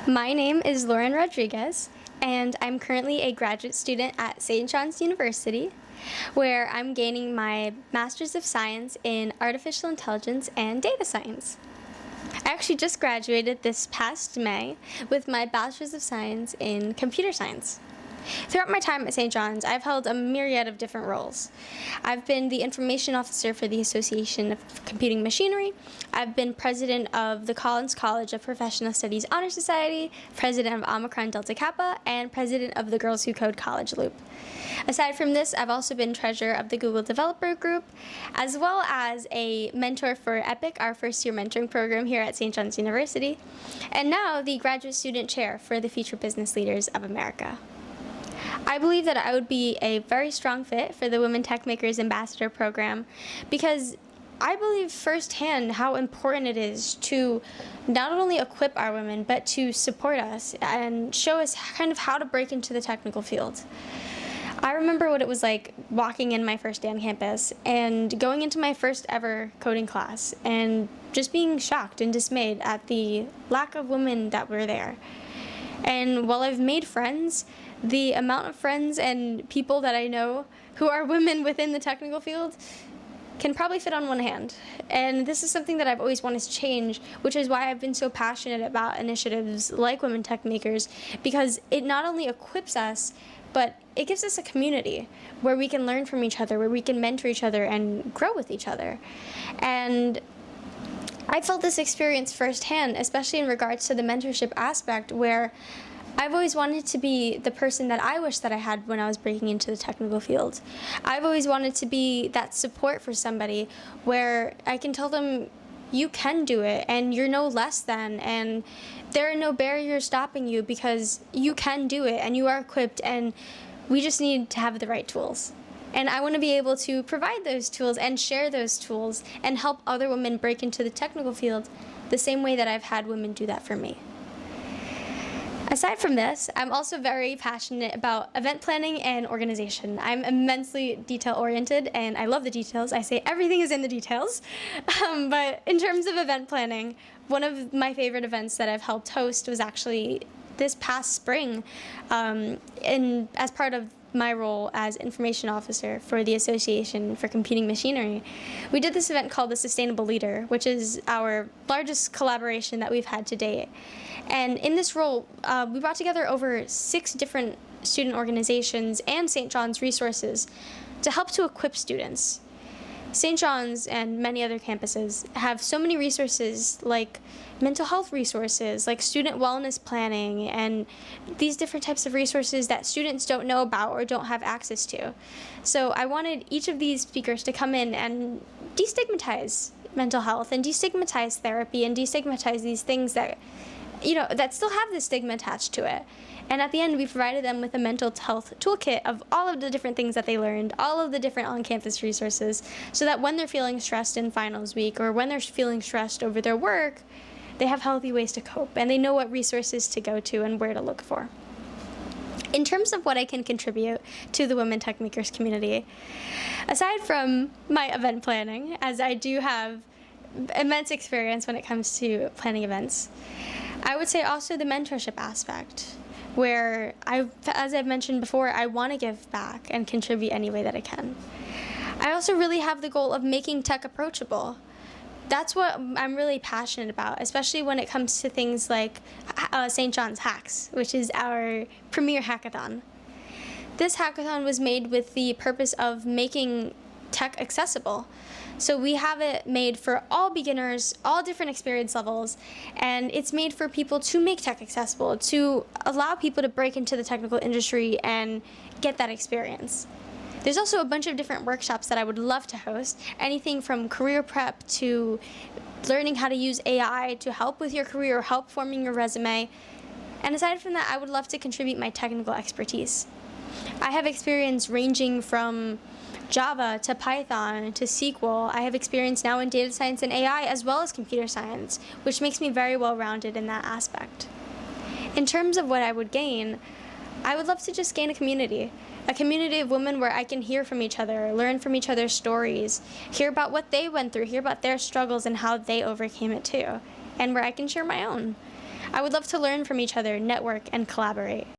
My name is Lauren Rodriguez, and I'm currently a graduate student at St. John's University, where I'm gaining my Master's of Science in Artificial Intelligence and Data Science. I actually just graduated this past May with my Bachelor's of Science in Computer Science. Throughout my time at St. John's, I've held a myriad of different roles. I've been the information officer for the Association of Computing Machinery. I've been president of the Collins College of Professional Studies Honor Society, president of Omicron Delta Kappa, and president of the Girls Who Code College Loop. Aside from this, I've also been treasurer of the Google Developer Group, as well as a mentor for EPIC, our first-year mentoring program here at St. John's University, and now the graduate student chair for the Future Business Leaders of America. I believe that I would be a very strong fit for the Women Techmakers Ambassador program because I believe firsthand how important it is to not only equip our women, but to support us and show us kind of how to break into the technical field. I remember what it was like walking in my first day on campus and going into my first ever coding class and just being shocked and dismayed at the lack of women that were there. And while I've made friends, the amount of friends and people that I know who are women within the technical field can probably fit on one hand. And this is something that I've always wanted to change, which is why I've been so passionate about initiatives like Women Techmakers, because it not only equips us, but it gives us a community where we can learn from each other, where we can mentor each other and grow with each other. And I felt this experience firsthand, especially in regards to the mentorship aspect, where I've always wanted to be the person that I wish that I had when I was breaking into the technical field. I've always wanted to be that support for somebody where I can tell them, you can do it, and you're no less than, and there are no barriers stopping you because you can do it, and you are equipped, and we just need to have the right tools. And I want to be able to provide those tools and share those tools and help other women break into the technical field the same way that I've had women do that for me. Aside from this, I'm also very passionate about event planning and organization. I'm immensely detail-oriented, and I love the details. I say everything is in the details. But in terms of event planning, one of my favorite events that I've helped host was actually this past spring, as part of my role as information officer for the Association for Computing Machinery. We did this event called the Sustainable Leader, which is our largest collaboration that we've had to date. And in this role, we brought together over 6 different student organizations and St. John's resources to help to equip students. St. John's and many other campuses have so many resources like mental health resources, like student wellness planning, and these different types of resources that students don't know about or don't have access to. So I wanted each of these speakers to come in and destigmatize mental health and destigmatize therapy and destigmatize these things that, that still have this stigma attached to it. And at the end, we provided them with a mental health toolkit of all of the different things that they learned, all of the different on-campus resources, so that when they're feeling stressed in finals week or when they're feeling stressed over their work, they have healthy ways to cope and they know what resources to go to and where to look for. In terms of what I can contribute to the Women Techmakers community, aside from my event planning, as I do have immense experience when it comes to planning events, I would say also the mentorship aspect, where as I've mentioned before, I want to give back and contribute any way that I can. I also really have the goal of making tech approachable. That's what I'm really passionate about, especially when it comes to things like St. John's Hacks, which is our premier hackathon. This hackathon was made with the purpose of making tech accessible. So we have it made for all beginners, all different experience levels, and it's made for people to make tech accessible, to allow people to break into the technical industry and get that experience. There's also a bunch of different workshops that I would love to host, anything from career prep to learning how to use AI to help with your career, help forming your resume. And aside from that, I would love to contribute my technical expertise. I have experience ranging from Java to Python to SQL. I have experience now in data science and AI as well as computer science, which makes me very well-rounded in that aspect. In terms of what I would gain, I would love to just gain a community of women where I can hear from each other, learn from each other's stories, hear about what they went through, hear about their struggles and how they overcame it too, and where I can share my own. I would love to learn from each other, network, and collaborate.